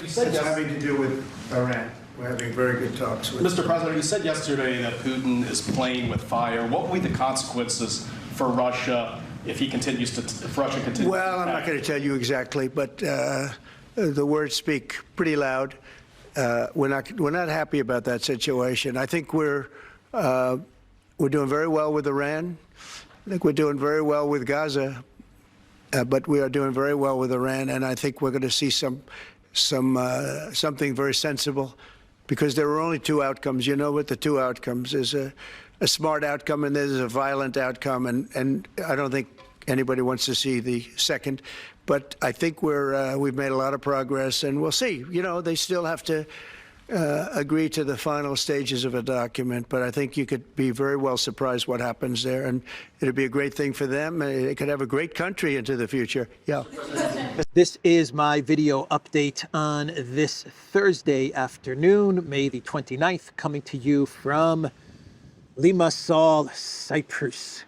you said It's having to do with Iran. We're having very good talks with Mr. President, you said yesterday that Putin is playing with fire. What will be the consequences for Russia if Russia continues? Well, I'm not going to tell you exactly, but the words speak pretty loud. We're not happy about that situation. I think we're doing very well with Iran. I think we're doing very well with Gaza, but we are doing very well with Iran, and I think we're going to see something very sensible, because there are only two outcomes. You know what the two outcomes is: a smart outcome and there's a violent outcome, and I don't think anybody wants to see the second. But I think we've made a lot of progress, and we'll see. You know, they still have to agree to the final stages of a document, but I think you could be very well surprised what happens there, and it'll be a great thing for them. They could have a great country into the future. Yeah. This is my video update on this Thursday afternoon, May the 29th, coming to you from Limassol, Cyprus.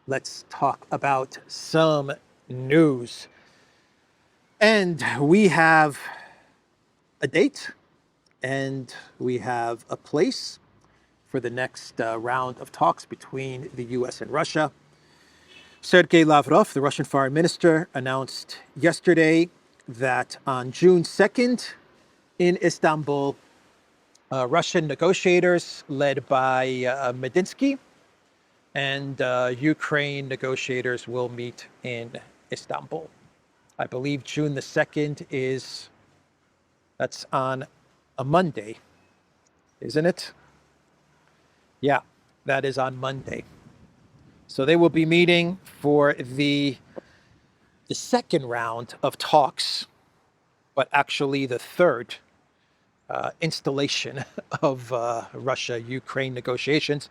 Let's talk about some news. And we have a date, and we have a place for the next round of talks between the U.S. and Russia. Sergei Lavrov, the Russian foreign minister, announced yesterday that on June 2nd in Istanbul, Russian negotiators led by Medinsky and Ukraine negotiators will meet in Istanbul. I believe June the 2nd that's on a Monday, isn't it? Yeah, that is on Monday. So they will be meeting for the second round of talks, but actually the third installation of Russia-Ukraine negotiations,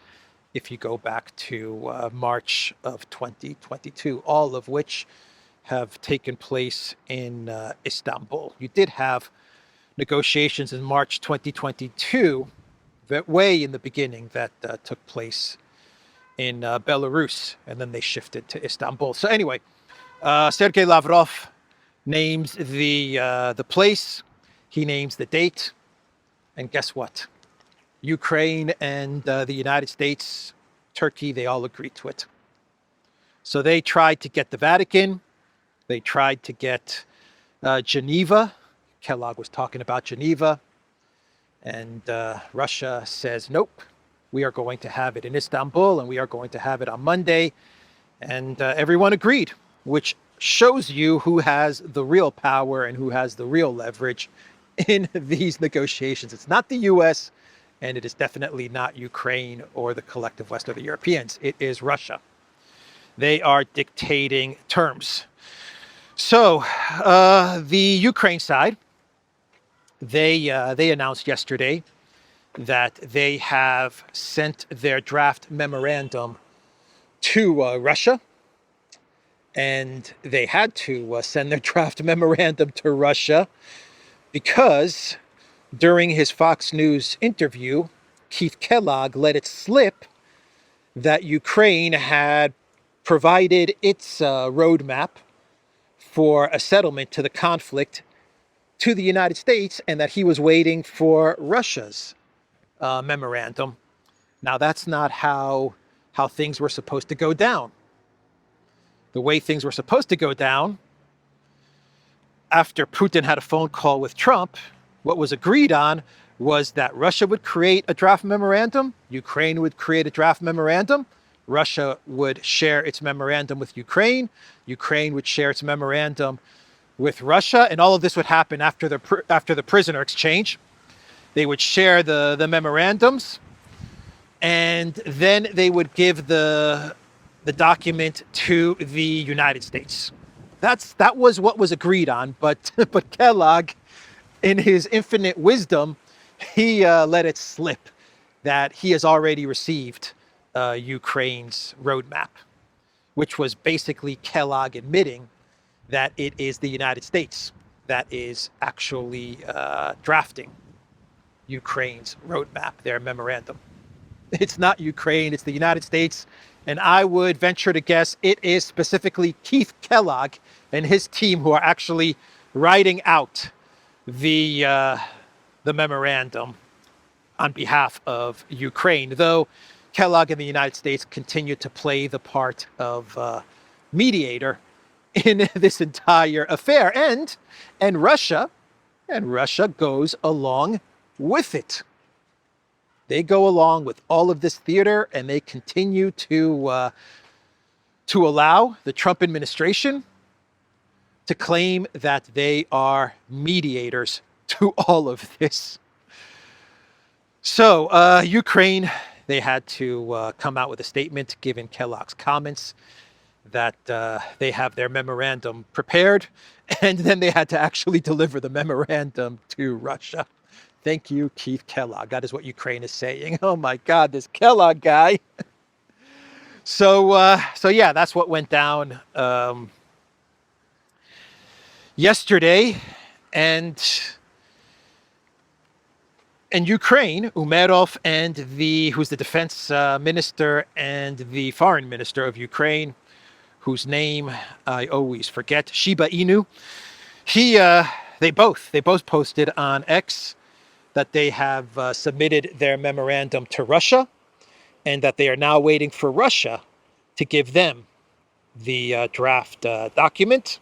if you go back to March of 2022, all of which have taken place in Istanbul. You did have negotiations in March 2022, way in the beginning, that took place in Belarus, and then they shifted to Istanbul. So anyway, Sergei Lavrov names the place, he names the date, and guess what? Ukraine and the United States, Turkey, they all agreed to it. So they tried to get the Vatican, they tried to get Geneva. Kellogg was talking about Geneva, and Russia says, nope, we are going to have it in Istanbul, and we are going to have it on Monday. And everyone agreed, which shows you who has the real power and who has the real leverage in these negotiations. It's not the US, and it is definitely not Ukraine or the collective West or the Europeans. It is Russia. They are dictating terms. So the Ukraine side, they announced yesterday that they have sent their draft memorandum to Russia, and they had to send their draft memorandum to Russia because during his Fox News interview, Keith Kellogg let it slip that Ukraine had provided its roadmap for a settlement to the conflict to the United States, and that he was waiting for Russia's memorandum. Now, that's not how things were supposed to go down. The way things were supposed to go down, after Putin had a phone call with Trump, what was agreed on was that Russia would create a draft memorandum, Ukraine would create a draft memorandum, Russia would share its memorandum with Ukraine, Ukraine would share its memorandum with Russia, and all of this would happen after the prisoner exchange. They would share the memorandums, and then they would give the document to the United States. That was what was agreed on, but Kellogg, in his infinite wisdom, he let it slip that he has already received Ukraine's roadmap, which was basically Kellogg admitting that it is the United States that is actually drafting Ukraine's roadmap, their memorandum. It's not Ukraine, it's the United States. And I would venture to guess it is specifically Keith Kellogg and his team who are actually writing out the memorandum on behalf of Ukraine, though Kellogg and the United States continue to play the part of mediator in this entire affair, and Russia goes along with it. They go along with all of this theater, and they continue to allow the Trump administration to claim that they are mediators to all of this. So Ukraine, they had to come out with a statement given Kellogg's comments that they have their memorandum prepared, and then they had to actually deliver the memorandum to Russia. Thank you, Keith Kellogg. That is what Ukraine is saying. Oh my God, this Kellogg guy. So yeah, that's what went down yesterday, and Ukraine, Umerov, and who's the defense minister and the foreign minister of Ukraine, whose name I always forget, Shiba Inu. They both posted on X that they have submitted their memorandum to Russia, and that they are now waiting for Russia to give them the draft document,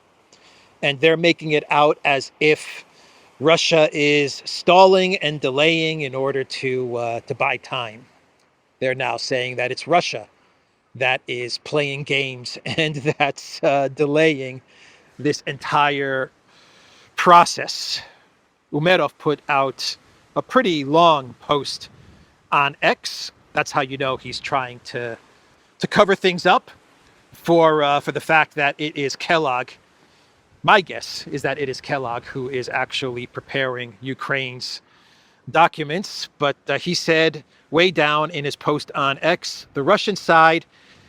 and they're making it out as if Russia is stalling and delaying in order to buy time. They're now saying that it's Russia that is playing games and that's delaying this entire process. Umerov put out a pretty long post on X. That's how you know he's trying to cover things up for the fact that it is Kellogg. My guess is that it is Kellogg who is actually preparing Ukraine's documents. But he said way down in his post on X, the Russian side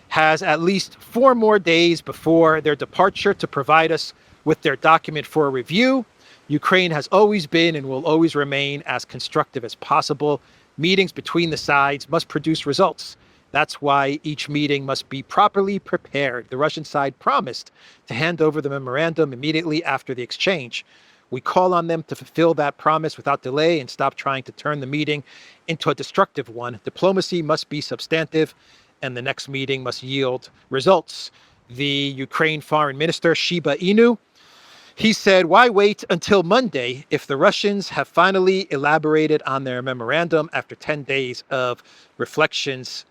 has at least 4 more days before their departure to provide us with their document for review. Ukraine has always been and will always remain as constructive as possible. Meetings between the sides must produce results. That's why each meeting must be properly prepared. The Russian side promised to hand over the memorandum immediately after the exchange. We call on them to fulfill that promise without delay and stop trying to turn the meeting into a destructive one. Diplomacy must be substantive, and the next meeting must yield results. The Ukraine foreign minister, Shiba Inu, he said, why wait until Monday if the Russians have finally elaborated on their memorandum after 10 days of reflections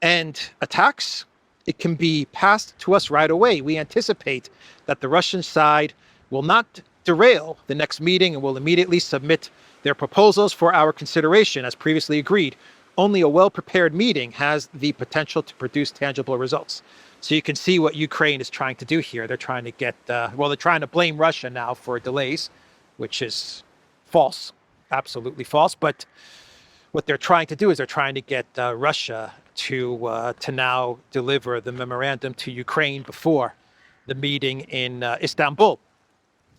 and attacks? It can be passed to us right away. We anticipate that the Russian side will not derail the next meeting and will immediately submit their proposals for our consideration as previously agreed. Only a well-prepared meeting has the potential to produce tangible results. So you can see what Ukraine is trying to do here. They're trying to get, they're trying to blame Russia now for delays, which is false, absolutely false. But what they're trying to do is they're trying to get Russia to now deliver the memorandum to Ukraine before the meeting in Istanbul.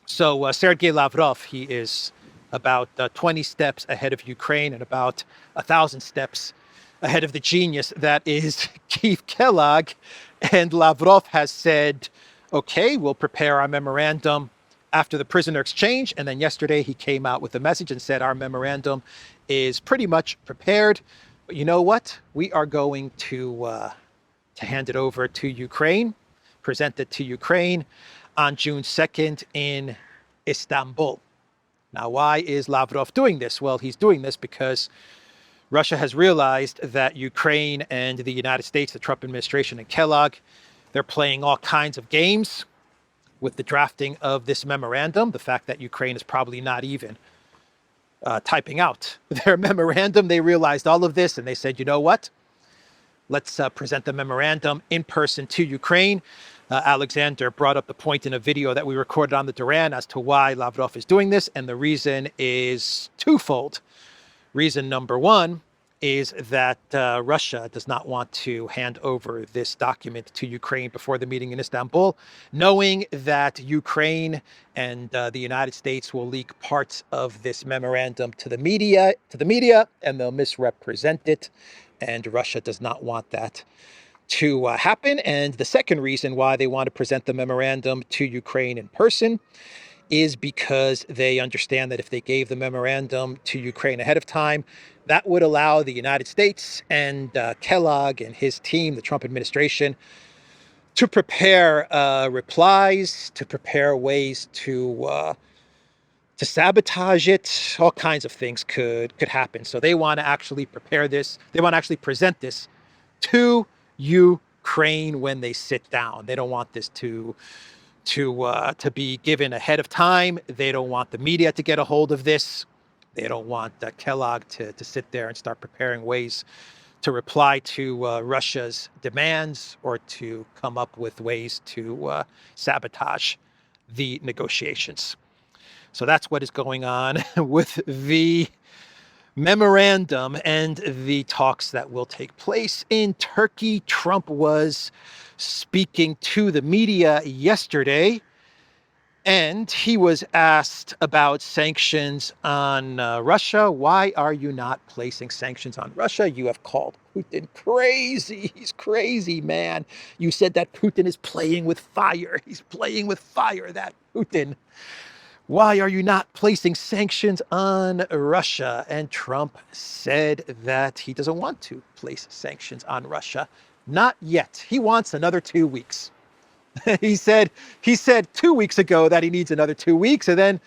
So Sergei Lavrov, he is about 20 steps ahead of Ukraine and about 1,000 steps ahead of the genius that is Keith Kellogg. And Lavrov has said, okay, we'll prepare our memorandum after the prisoner exchange. And then yesterday he came out with a message and said our memorandum is pretty much prepared. But you know what? We are going to hand it over to Ukraine, present it to Ukraine on June 2nd in Istanbul. Now, why is Lavrov doing this? Well, he's doing this because Russia has realized that Ukraine and the United States, the Trump administration and Kellogg, they're playing all kinds of games with the drafting of this memorandum. The fact that Ukraine is probably not even typing out their memorandum. They realized all of this and they said, you know what? Let's present the memorandum in person to Ukraine. Alexander brought up the point in a video that we recorded on the Duran as to why Lavrov is doing this. And the reason is twofold. Reason number one is that Russia does not want to hand over this document to Ukraine before the meeting in Istanbul, knowing that Ukraine and the United States will leak parts of this memorandum to the media, and they'll misrepresent it. And Russia does not want that to happen. And the second reason why they want to present the memorandum to Ukraine in person is because they understand that if they gave the memorandum to Ukraine ahead of time, that would allow the United States and Kellogg and his team, the Trump administration, to prepare replies, to prepare ways to sabotage it. All kinds of things could happen. So they want to actually prepare this. They want to actually present this to Ukraine when they sit down. They don't want this to be given ahead of time. They don't want the media to get a hold of this. They don't want Kellogg to sit there and start preparing ways to reply to Russia's demands or to come up with ways to sabotage the negotiations. So that's what is going on with the memorandum and the talks that will take place in Turkey. Trump was speaking to the media yesterday, and he was asked about sanctions on Russia. Why are you not placing sanctions on Russia? You have called Putin crazy. He's crazy, man. You said that Putin is playing with fire. He's playing with fire, that Putin. Why are you not placing sanctions on Russia? And Trump said that he doesn't want to place sanctions on Russia. Not yet. He wants another 2 weeks. he said 2 weeks ago that he needs another 2 weeks, and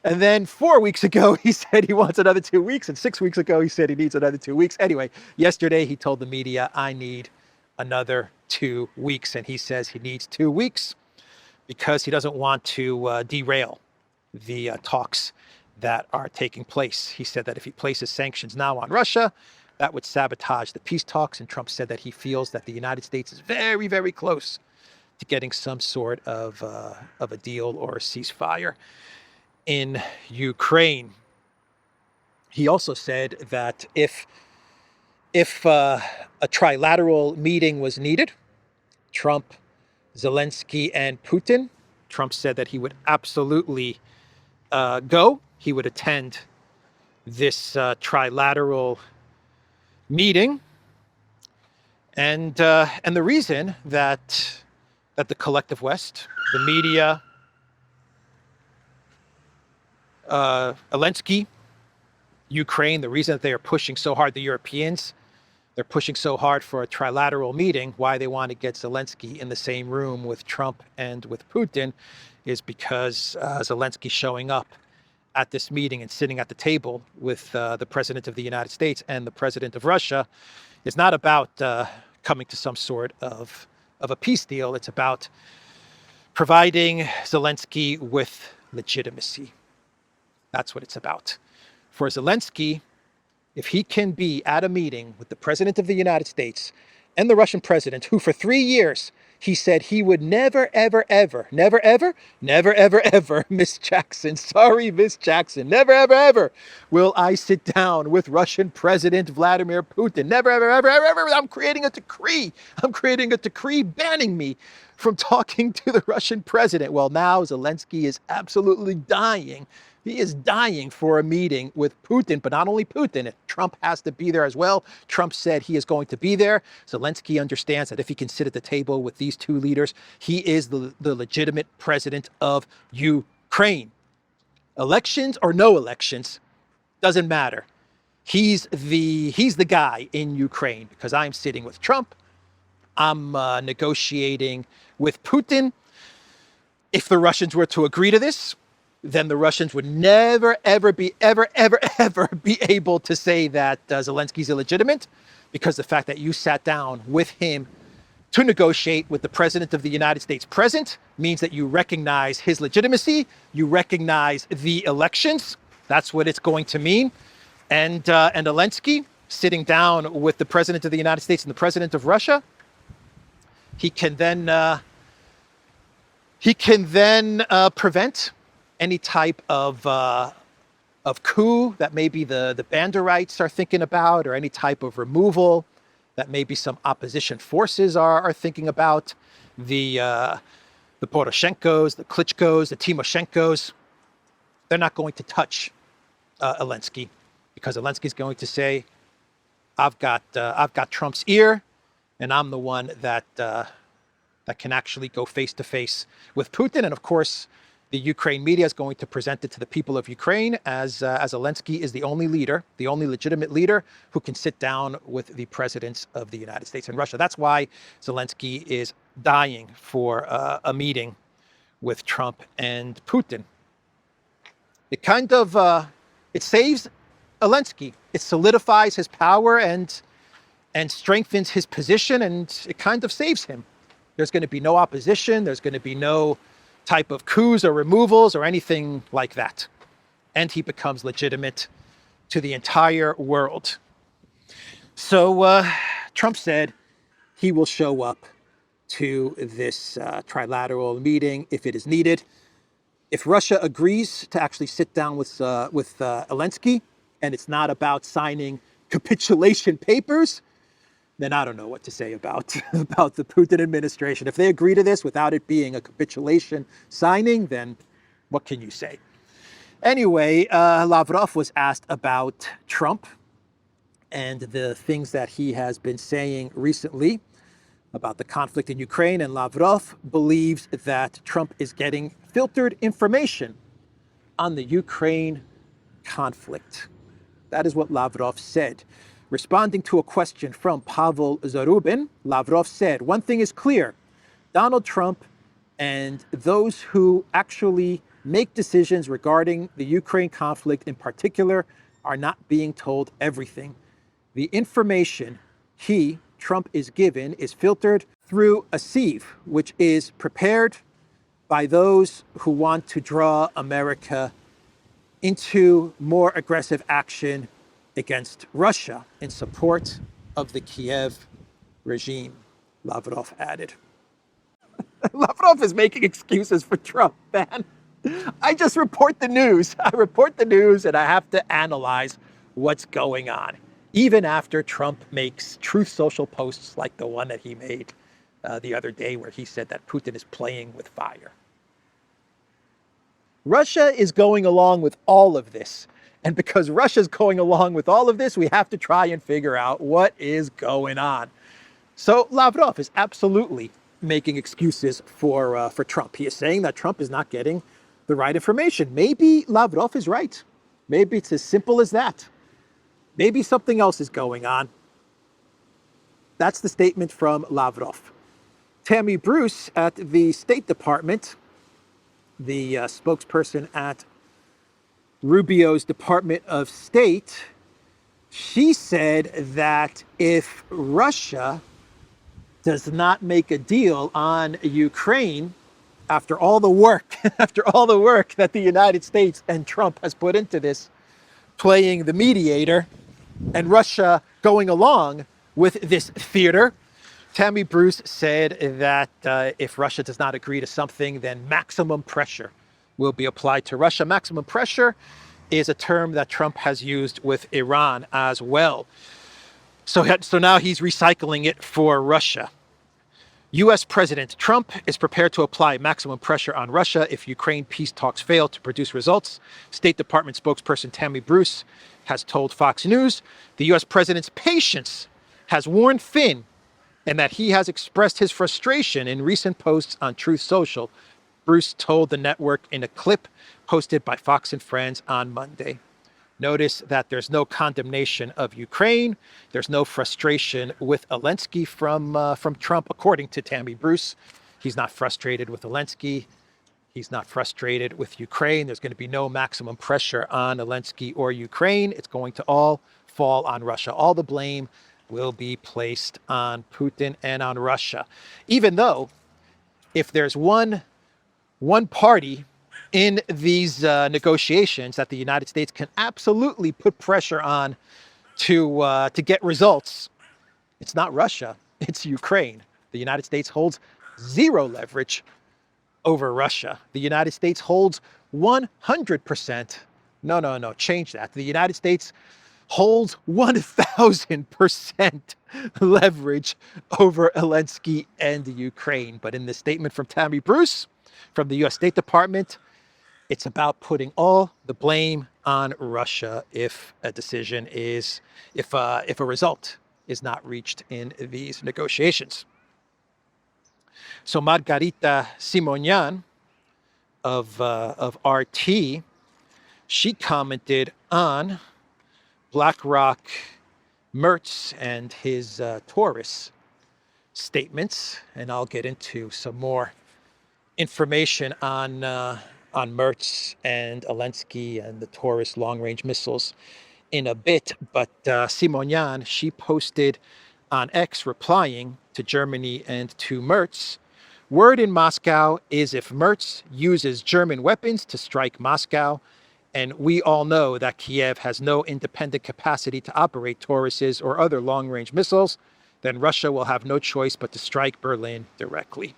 then 4 weeks ago he said he wants another 2 weeks, and 6 weeks ago he said he needs another 2 weeks. Anyway, yesterday he told the media, I need another 2 weeks, and he says he needs 2 weeks because he doesn't want to derail the talks that are taking place. He said that if he places sanctions now on Russia, that would sabotage the peace talks. And Trump said that he feels that the United States is very, very close to getting some sort of a deal or a ceasefire in Ukraine. He also said that if a trilateral meeting was needed, Trump, Zelensky, and Putin, Trump said that he would absolutely go. He would attend this trilateral meeting, and the reason that the collective West, the media, Zelensky, Ukraine, the reason that they are pushing so hard, the Europeans, they're pushing so hard for a trilateral meeting, why they want to get Zelensky in the same room with Trump and with Putin, is because Zelensky showing up at this meeting and sitting at the table with the President of the United States and the President of Russia is not about coming to some sort of a peace deal. It's about providing Zelensky with legitimacy. That's what it's about. For Zelensky, if he can be at a meeting with the President of the United States and the Russian president, who for 3 years he said he would never, ever, ever, never, ever, never, ever, ever, Miss Jackson, sorry, Miss Jackson, never, ever, ever will I sit down with Russian President Vladimir Putin. Never, ever, ever, ever, ever. I'm creating a decree. I'm creating a decree banning me from talking to the Russian president. Well, now Zelensky is absolutely dying. He is dying for a meeting with Putin, but not only Putin. Trump has to be there as well. Trump said he is going to be there. Zelensky understands that if he can sit at the table with these two leaders, he is the legitimate president of Ukraine. Elections or no elections, doesn't matter. He's the guy in Ukraine because I'm sitting with Trump. I'm negotiating with Putin. If the Russians were to agree to this, then the Russians would never, ever be able to say that Zelensky's illegitimate, because the fact that you sat down with him to negotiate with the President of the United States present means that you recognize his legitimacy, you recognize the elections. That's what it's going to mean. And Zelensky sitting down with the President of the United States and the President of Russia, he can then prevent any type of coup that maybe the Banderites are thinking about, or any type of removal that maybe some opposition forces are thinking about. The Poroshenkos, the Klitschkos, the Timoshenkos, they're not going to touch Zelensky, because Zelensky's going to say, I've got Trump's ear, and I'm the one that can actually go face to face with Putin. And of course, The Ukraine media is going to present it to the people of Ukraine as Zelensky is the only leader, the only legitimate leader who can sit down with the presidents of the United States and Russia. That's why Zelensky is dying for a meeting with Trump and Putin. It kind of, it saves Zelensky. It solidifies his power and strengthens his position, and it kind of saves him. There's going to be no opposition. There's going to be no type of coups or removals or anything like that. And he becomes legitimate to the entire world. So Trump said he will show up to this trilateral meeting if it is needed. If Russia agrees to actually sit down with Zelensky, and it's not about signing capitulation papers, then I don't know what to say about the Putin administration. If they agree to this without it being a capitulation signing, then what can you say? Anyway, Lavrov was asked about Trump and the things that he has been saying recently about the conflict in Ukraine, and Lavrov believes that Trump is getting filtered information on the Ukraine conflict. That is what Lavrov said. Responding to a question from Pavel Zarubin, Lavrov said, "One thing is clear. Donald Trump and those who actually make decisions regarding the Ukraine conflict in particular are not being told everything. The information Trump, is given is filtered through a sieve, which is prepared by those who want to draw America into more aggressive action against Russia in support of the Kiev regime," Lavrov added. Lavrov is making excuses for Trump, man. I just report the news. I report the news and I have to analyze what's going on, even after Trump makes Truth Social posts like the one that he made the other day where he said that Putin is playing with fire. Russia is going along with all of this. And because Russia's going along with all of this, we have to try and figure out what is going on. So Lavrov is absolutely making excuses for Trump. He is saying that Trump is not getting the right information. Maybe Lavrov is right. Maybe it's as simple as that. Maybe something else is going on. That's the statement from Lavrov. Tammy Bruce at the State Department, the spokesperson at Rubio's Department of State, she said that if Russia does not make a deal on Ukraine, after all the work that the United States and Trump has put into this, playing the mediator, and Russia going along with this theater, Tammy Bruce said that if Russia does not agree to something, then maximum pressure will be applied to Russia. Maximum pressure is a term that Trump has used with Iran as well. So now he's recycling it for Russia. U.S. President Trump is prepared to apply maximum pressure on Russia if Ukraine peace talks fail to produce results. State Department spokesperson Tammy Bruce has told Fox News the U.S. president's patience has worn thin and that he has expressed his frustration in recent posts on Truth Social, Bruce told the network in a clip posted by Fox and Friends on Monday. Notice that there's no condemnation of Ukraine. There's no frustration with Zelensky from Trump, according to Tammy Bruce. He's not frustrated with Zelensky. He's not frustrated with Ukraine. There's going to be no maximum pressure on Zelensky or Ukraine. It's going to all fall on Russia. All the blame will be placed on Putin and on Russia. Even though if there's one party in these negotiations that the United States can absolutely put pressure on to get results, it's not Russia, it's Ukraine. The United States holds zero leverage over Russia. The United States holds 100%. No, change that. The United States holds 1,000% leverage over Zelensky and Ukraine. But in the statement from Tammy Bruce, from the U.S. State Department, it's about putting all the blame on Russia if a result is not reached in these negotiations. So Margarita Simonian, of RT, she commented on BlackRock Merz and his Taurus statements, and I'll get into some more information on Merz and Zelensky and the Taurus long-range missiles in a bit. But Simonian, she posted on X replying to Germany and to Merz, word in Moscow is if Merz uses German weapons to strike Moscow, and we all know that Kiev has no independent capacity to operate Tauruses or other long-range missiles, then Russia will have no choice but to strike Berlin directly.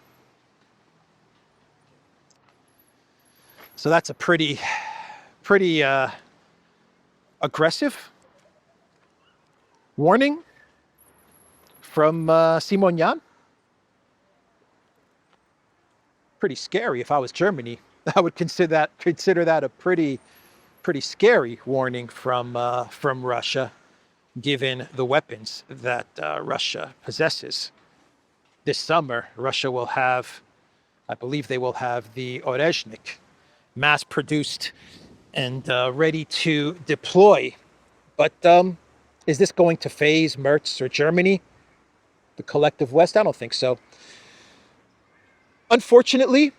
So that's a pretty aggressive warning from Simonian. Pretty scary. If I was Germany, I would consider that a pretty scary warning from Russia, given the weapons that Russia possesses. This summer, Russia will have, I believe they will have the Orezhnik mass-produced and ready to deploy. But is this going to phase Merz or Germany, the collective West? I don't think so. Unfortunately,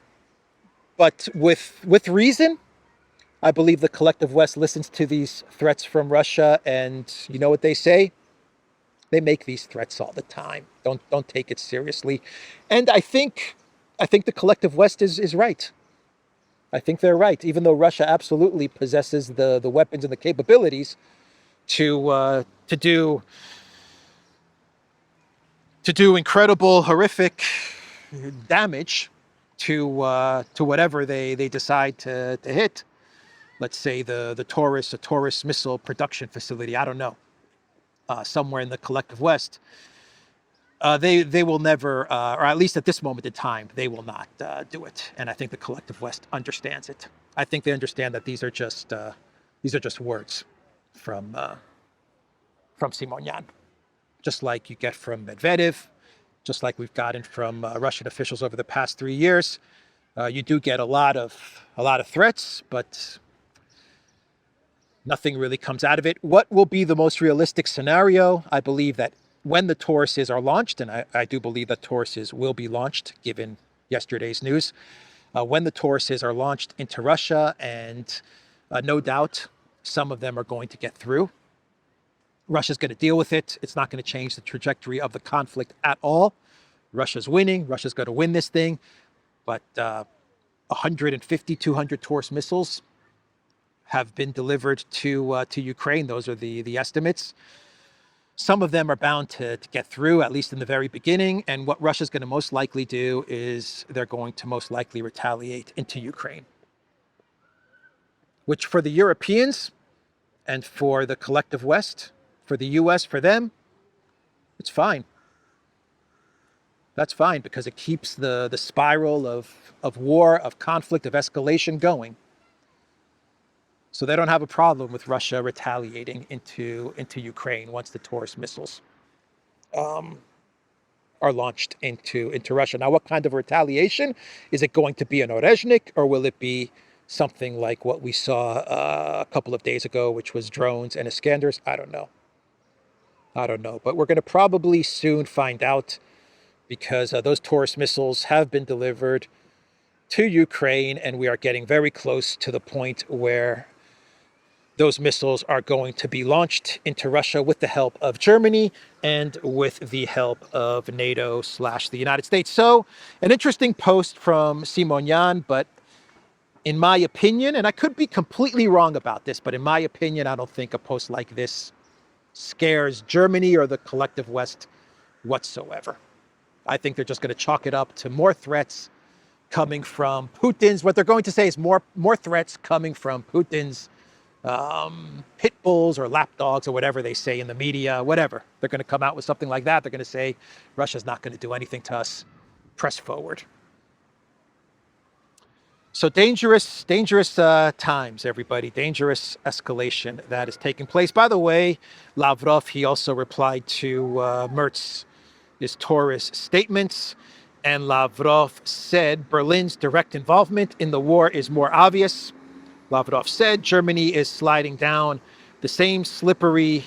but with reason, I believe the collective West listens to these threats from Russia, and you know what they say? They make these threats all the time. Don't take it seriously. And I think the collective West is right. I think they're right, even though Russia absolutely possesses the weapons and the capabilities to do incredible, horrific damage to whatever they decide to hit. Let's say the Taurus missile production facility. I don't know, somewhere in the collective West. They will never, or at least at this moment in time, they will not do it. And I think the collective West understands it. I think they understand that these are just words from Simonian, just like you get from Medvedev, just like we've gotten from Russian officials over the past 3 years. You do get a lot of threats, but nothing really comes out of it. What will be the most realistic scenario? I believe that when the Tauruses are launched, and I do believe that Tauruses will be launched, given yesterday's news, when the Tauruses are launched into Russia, and no doubt some of them are going to get through. Russia's going to deal with it. It's not going to change the trajectory of the conflict at all. Russia's winning. Russia's going to win this thing. But 150, 200 Taurus missiles have been delivered to Ukraine. Those are the estimates. Some of them are bound to get through, at least in the very beginning. And what Russia's going to most likely do is they're going to most likely retaliate into Ukraine, which for the Europeans and for the collective West, for the US, for them, it's fine. That's fine, because it keeps the spiral of war, of conflict, of escalation going. So they don't have a problem with Russia retaliating into Ukraine once the Taurus missiles are launched into Russia. Now, what kind of retaliation? Is it going to be an Orezhnik, or will it be something like what we saw a couple of days ago, which was drones and Iskanders? I don't know. But we're going to probably soon find out, because those Taurus missiles have been delivered to Ukraine, and we are getting very close to the point where those missiles are going to be launched into Russia with the help of Germany and with the help of NATO / the United States. So an interesting post from Simonian, but in my opinion, and I could be completely wrong about this, but in my opinion, I don't think a post like this scares Germany or the collective West whatsoever. I think they're just going to chalk it up to more threats coming from Putin's. What they're going to say is more threats coming from Putin's pit bulls or lapdogs or whatever they say in the media, whatever. They're going to come out with something like that. They're going to say, Russia's not going to do anything to us. Press forward. So dangerous times, everybody. Dangerous escalation that is taking place. By the way, Lavrov, he also replied to Merz's Taurus statements, And Lavrov said Berlin's direct involvement in the war is more obvious. Lavrov said Germany is sliding down the same slippery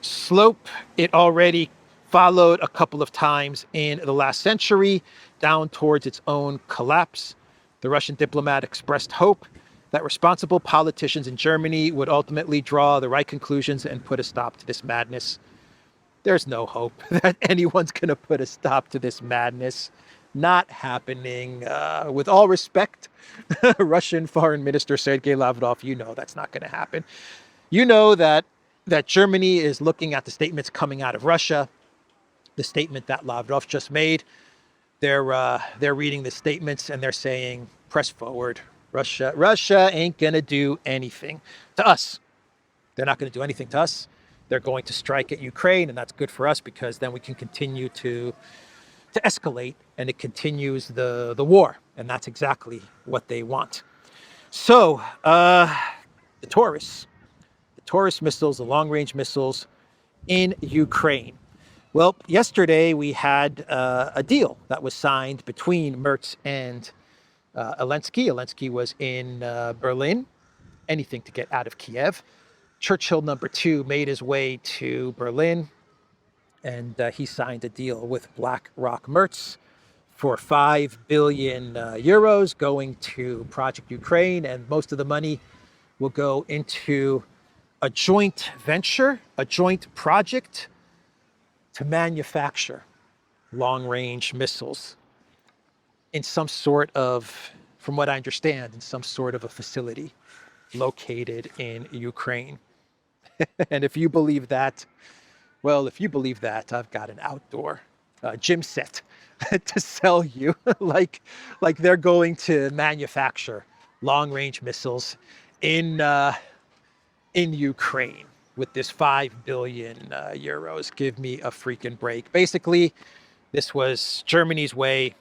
slope it already followed a couple of times in the last century, down towards its own collapse. The Russian diplomat expressed hope that responsible politicians in Germany would ultimately draw the right conclusions and put a stop to this madness. There's no hope that anyone's going to put a stop to this madness. Not happening. With all respect, Russian Foreign Minister Sergei Lavrov, you know that's not going to happen. You know that Germany is looking at the statements coming out of Russia, the statement that Lavrov just made. They're reading the statements and they're saying, press forward. Russia ain't going to do anything to us. They're not going to do anything to us. They're going to strike at Ukraine, and that's good for us because then we can continue to escalate, and it continues the war, and that's exactly what they want. So the Taurus missiles, the long-range missiles in Ukraine. Well, yesterday we had a deal that was signed between Merz and Zelensky. Zelensky was in Berlin, anything to get out of Kiev. Churchill #2 made his way to Berlin, and he signed a deal with BlackRock Merz for 5 billion euros going to Project Ukraine, and most of the money will go into a joint venture, a joint project to manufacture long-range missiles in some sort of, from what I understand, in some sort of a facility located in Ukraine. And if you believe that, well, if you believe that, I've got an outdoor gym set to sell you. like they're going to manufacture long-range missiles in Ukraine with this 5 billion euros. Give me a freaking break. Basically, this was Germany's way,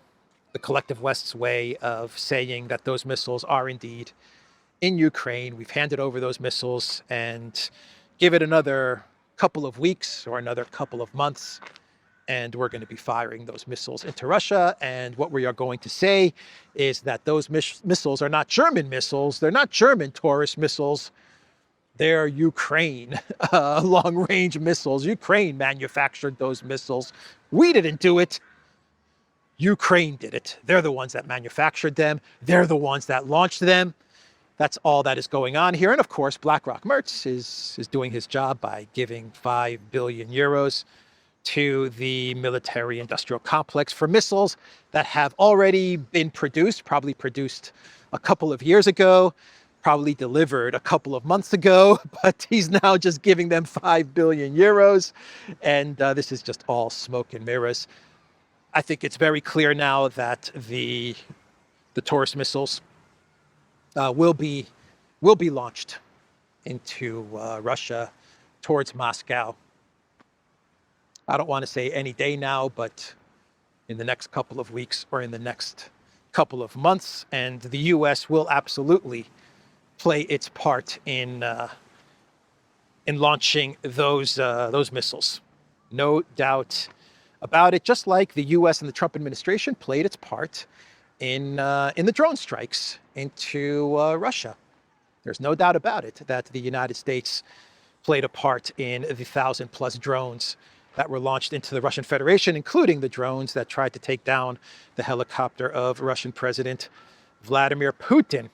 the collective West's way of saying that those missiles are indeed in Ukraine. We've handed over those missiles, and give it another couple of weeks or another couple of months, and we're going to be firing those missiles into Russia. And what we are going to say is that those missiles are not German missiles. They're not German Taurus missiles. They're Ukraine long-range missiles. Ukraine manufactured those missiles. We didn't do it. Ukraine did it. They're the ones that manufactured them. They're the ones that launched them. That's all that is going on here. And of course, BlackRock Merz is doing his job by giving 5 billion euros to the military-industrial complex for missiles that have already been produced, probably produced a couple of years ago, probably delivered a couple of months ago, but he's now just giving them 5 billion euros. And this is just all smoke and mirrors. I think it's very clear now that the Taurus missiles will be launched into Russia towards Moscow. I don't want to say any day now, but in the next couple of weeks or in the next couple of months, and the U.S. will absolutely play its part in launching those missiles. No doubt about it. Just like the U.S. and the Trump administration played its part in the drone strikes into Russia. There's no doubt about it that the United States played a part in the 1,000+ drones that were launched into the Russian Federation, including the drones that tried to take down the helicopter of Russian President Vladimir Putin.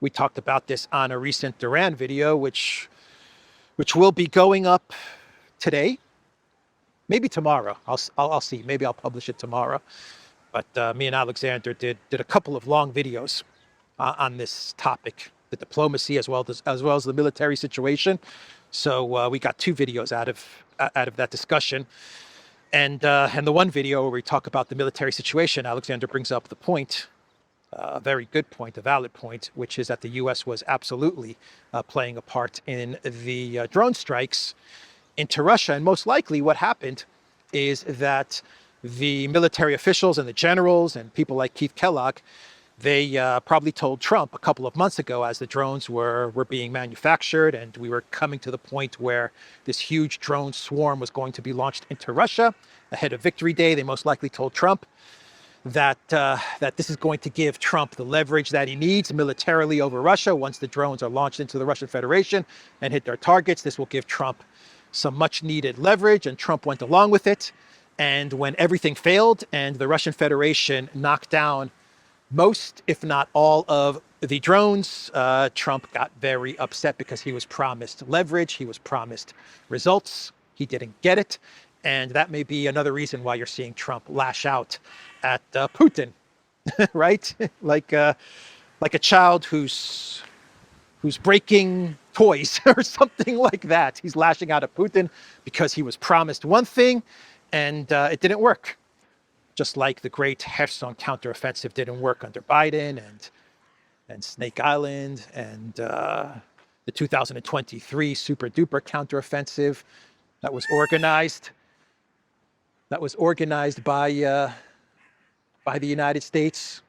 We talked about this on a recent Duran video, which will be going up today, maybe tomorrow. I'll see. Maybe I'll publish it tomorrow. But me and Alexander did a couple of long videos on this topic, the diplomacy as well as the military situation. So we got 2 videos out of that discussion, and the one video where we talk about the military situation, Alexander brings up the point, a very good point, a valid point, which is that the U.S. was absolutely playing a part in the drone strikes into Russia, and most likely what happened is that the military officials and the generals and people like Keith Kellogg, they probably told Trump a couple of months ago, as the drones were being manufactured and we were coming to the point where this huge drone swarm was going to be launched into Russia ahead of Victory Day. They most likely told Trump, that this is going to give Trump the leverage that he needs militarily over Russia. Once the drones are launched into the Russian Federation and hit their targets, this will give Trump some much needed leverage, and Trump went along with it. And when everything failed and the Russian Federation knocked down most, if not all, of the drones, Trump got very upset because he was promised leverage, he was promised results, he didn't get it. And that may be another reason why you're seeing Trump lash out at Putin, right? like a child who's breaking toys or something like that. He's lashing out at Putin because he was promised one thing and it didn't work. Just like the great Kherson counteroffensive didn't work under Biden and Snake Island and the 2023 super duper counteroffensive that was organized by the United States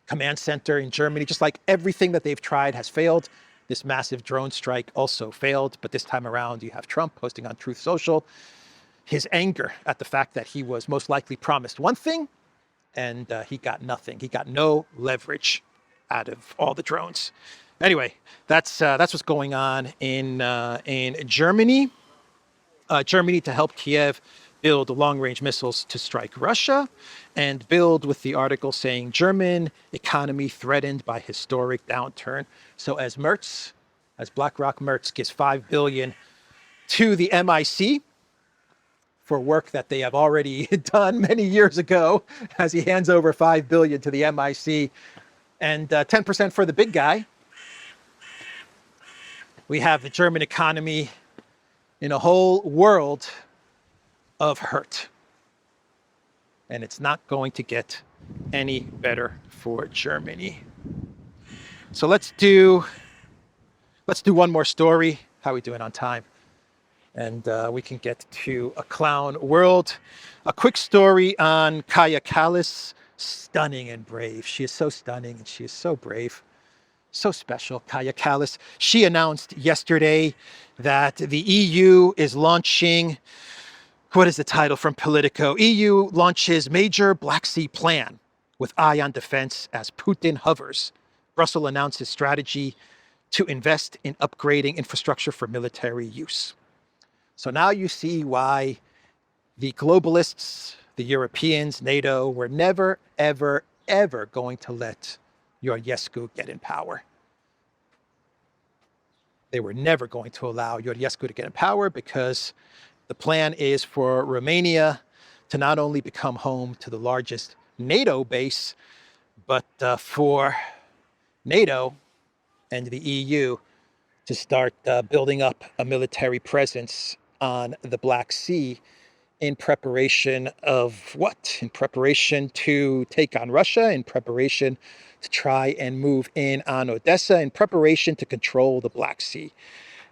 Command Center in Germany. Just like everything that they've tried has failed, this massive drone strike also failed. But this time around, you have Trump posting on Truth Social his anger at the fact that he was most likely promised one thing and he got nothing. He got no leverage out of all the drones. Anyway, that's what's going on in Germany. Germany to help Kiev build long-range missiles to strike Russia, and build with the article saying German economy threatened by historic downturn. So as BlackRock Merz gives $5 billion to the MIC for work that they have already done many years ago, as he hands over $5 billion to the MIC and 10% for the big guy, we have the German economy in a whole world of hurt. And it's not going to get any better for Germany. So let's do one more story. How are we doing on time? And we can get to a clown world. A quick story on Kaja Kallas. Stunning and brave. She is so stunning and she is so brave. So special, Kaja Kallas. She announced yesterday that the EU is launching, what is the title from Politico? EU launches major Black Sea plan with eye on defense as Putin hovers. Brussels announces strategy to invest in upgrading infrastructure for military use. So now you see why the globalists, the Europeans, NATO, were never, ever, ever going to let Ionescu get in power. They were never going to allow Ionescu to get in power because the plan is for Romania to not only become home to the largest NATO base, but for NATO and the EU to start building up a military presence on the Black Sea in preparation of what? In preparation to take on Russia, in preparation to try and move in on Odessa, in preparation to control the Black Sea.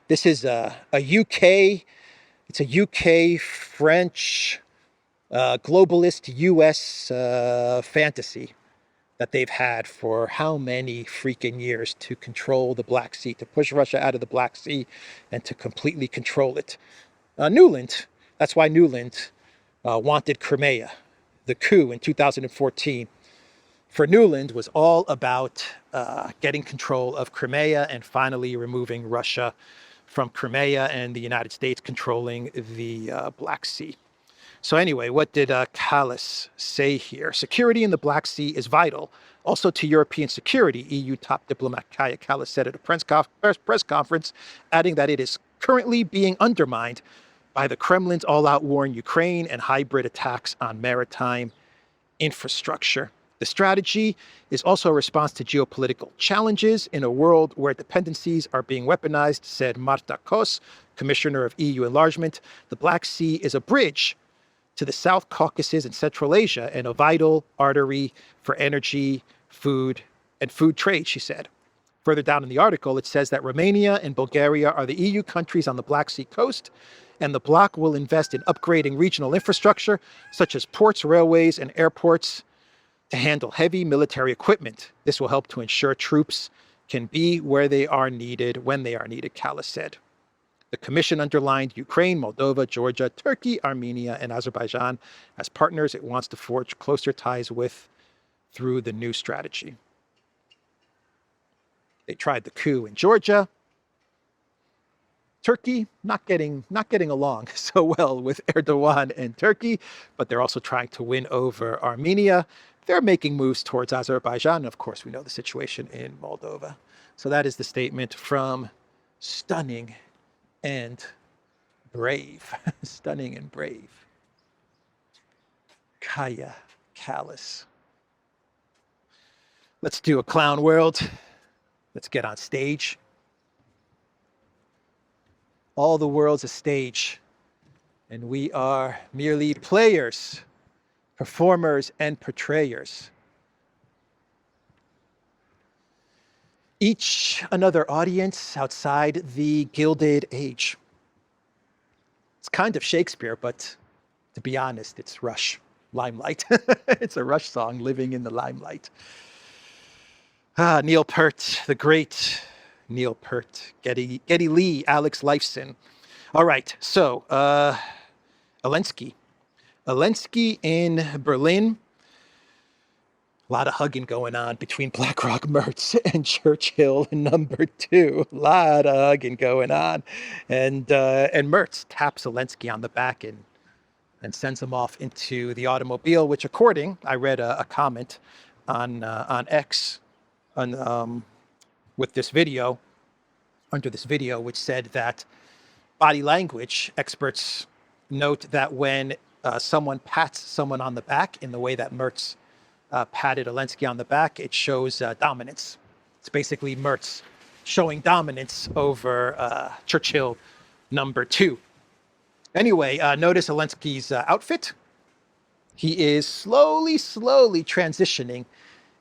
This is a UK, it's a UK, French, globalist US fantasy that they've had for how many freaking years to control the Black Sea, to push Russia out of the Black Sea and to completely control it. Nuland, that's why Nuland wanted Crimea. The coup in 2014 for Nuland was all about getting control of Crimea and finally removing Russia from Crimea and the United States controlling the Black Sea. So anyway, what did Kallas say here? Security in the Black Sea is vital, also to European security, EU top diplomat Kaja Kallas said at a press conference, adding that it is currently being undermined by the Kremlin's all-out war in Ukraine and hybrid attacks on maritime infrastructure. The strategy is also a response to geopolitical challenges in a world where dependencies are being weaponized, said Marta Kos, Commissioner of EU Enlargement. The Black Sea is a bridge to the South Caucasus and Central Asia and a vital artery for energy, food, and food trade, she said. Further down in the article, it says that Romania and Bulgaria are the EU countries on the Black Sea coast, and the bloc will invest in upgrading regional infrastructure, such as ports, railways, and airports, to handle heavy military equipment. This will help to ensure troops can be where they are needed, when they are needed, Kallas said. The Commission underlined Ukraine, Moldova, Georgia, Turkey, Armenia, and Azerbaijan as partners it wants to forge closer ties with through the new strategy. They tried the coup in Georgia. Turkey not getting along so well with Erdogan and Turkey, but they're also trying to win over Armenia. They're making moves towards Azerbaijan. And of course, we know the situation in Moldova. So that is the statement from Stunning and Brave. Stunning and Brave. Kaya Kallas. Let's do a clown world. Let's get on stage. All the world's a stage, and we are merely players, performers, and portrayers. Each another audience outside the Gilded Age. It's kind of Shakespeare, but to be honest, it's Rush, Limelight. It's a Rush song, Living in the Limelight. Neil Peart, the great Neil Peart, Geddy Lee, Alex Lifeson. All right, so Zelensky in Berlin. A lot of hugging going on between BlackRock Merz and Churchill #2. A lot of hugging going on, and Merz taps Zelensky on the back and sends him off into the automobile. Which, according, I read a comment on X with this video, under this video, which said that body language experts note that when someone pats someone on the back in the way that Merz patted Zelensky on the back, it shows dominance. It's basically Merz showing dominance over Churchill #2. Anyway, notice Zelensky's outfit. He is slowly transitioning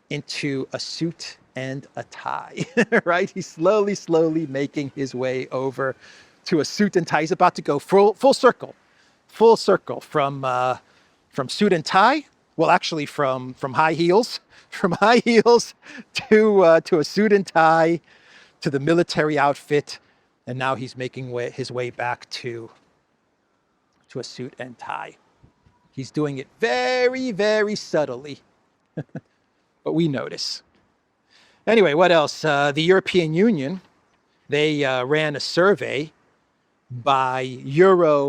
into a suit and a tie, right? He's slowly making his way over to a suit and tie. He's about to go full circle from suit and tie. Well, actually, from high heels to a suit and tie, to the military outfit, and now he's making his way back to a suit and tie. He's doing it very subtly, but we notice. Anyway, what else? The European Union, they ran a survey by Eurobarometer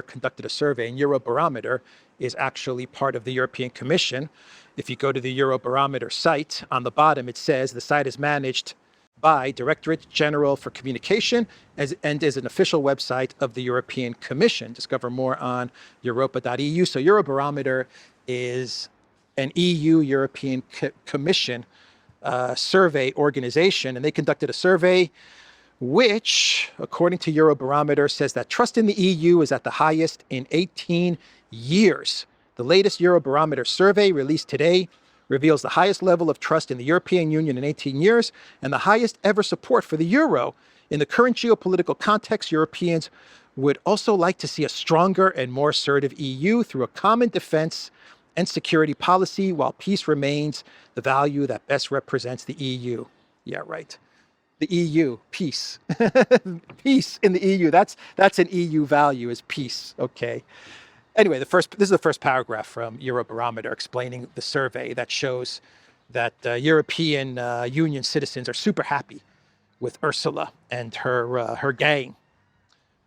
conducted a survey, and Eurobarometer is actually part of the European Commission. If you go to the Eurobarometer site, on the bottom it says the site is managed by Directorate General for Communication and is an official website of the European Commission. Discover more on europa.eu. So Eurobarometer is an EU European Commission survey organization, and they conducted a survey which, according to Eurobarometer, says that trust in the EU is at the highest in 18 years. The latest Eurobarometer survey, released today, reveals the highest level of trust in the European Union in 18 years and the highest ever support for the euro. In the current geopolitical context, Europeans would also like to see a stronger and more assertive EU through a common defense and security policy, while peace remains the value that best represents the EU. Yeah, right. The EU, peace. Peace in the EU. That's an EU value, is peace. Okay. Anyway, this is the first paragraph from Eurobarometer explaining the survey that shows that European Union citizens are super happy with Ursula and her gang.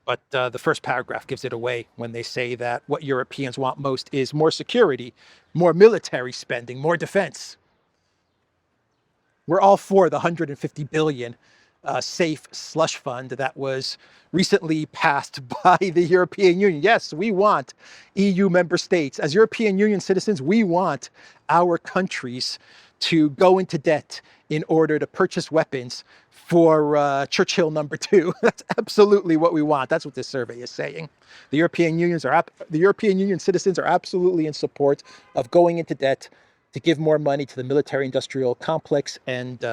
But the first paragraph gives it away when they say that what Europeans want most is more security, more military spending, more defense. We're all for the 150 billion safe slush fund that was recently passed by the European Union. Yes, we want EU member states. As European Union citizens, we want our countries to go into debt in order to purchase weapons for Churchill #2. That's absolutely what we want. That's what this survey is saying. The European Union citizens are absolutely in support of going into debt to give more money to the military-industrial complex and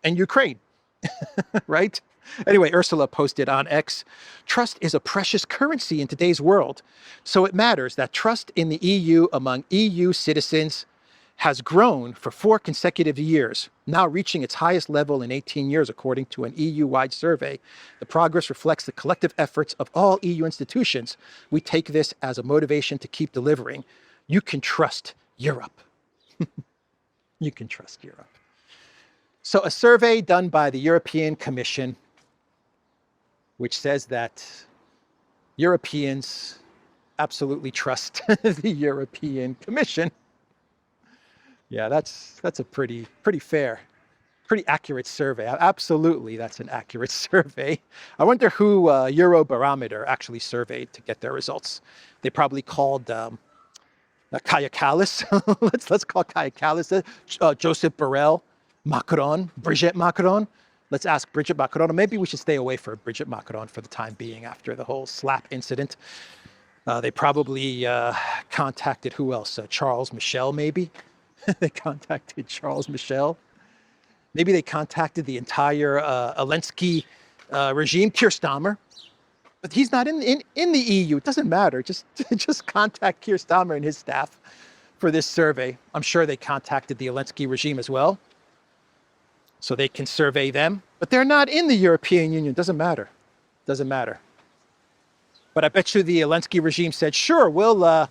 Ukraine, right? Anyway, Ursula posted on X, trust is a precious currency in today's world, so it matters that trust in the EU among EU citizens has grown for 4 consecutive years, now reaching its highest level in 18 years, according to an EU-wide survey. The progress reflects the collective efforts of all EU institutions. We take this as a motivation to keep delivering. You can trust Europe. You can trust Europe. So a survey done by the European Commission, which says that Europeans absolutely trust the European Commission. Yeah, that's a pretty fair, pretty accurate survey. Absolutely, that's an accurate survey. I wonder who Eurobarometer actually surveyed to get their results. They probably called Kaja Kallas. let's call Kaja Kallas, Joseph Borrell, Macron, Brigitte Macron. Let's ask Brigitte Macron. Or maybe we should stay away from Brigitte Macron for the time being after the whole slap incident. They probably contacted who else? Charles Michel, maybe? They contacted Charles Michel. Maybe they contacted the entire Zelensky regime, Keir Starmer. But he's not in the EU. It doesn't matter. Just contact Keir Starmer and his staff for this survey. I'm sure they contacted the Zelensky regime as well, so they can survey them. But they're not in the European Union. Doesn't matter. Doesn't matter. But I bet you the Zelensky regime said, sure, we'll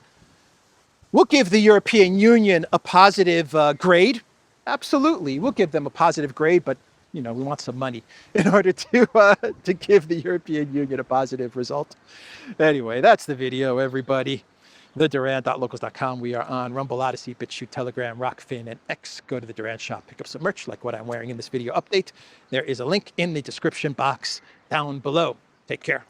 give the European Union a positive grade. Absolutely, we'll give them a positive grade, but we want some money in order to give the European Union a positive result. Anyway, that's the video, everybody. TheDuran.locals.com. We are on Rumble, Odyssey, BitChute, Telegram, Rockfin, and X. Go to the Duran shop, pick up some merch like what I'm wearing in this video update. There is a link in the description box down below. Take care.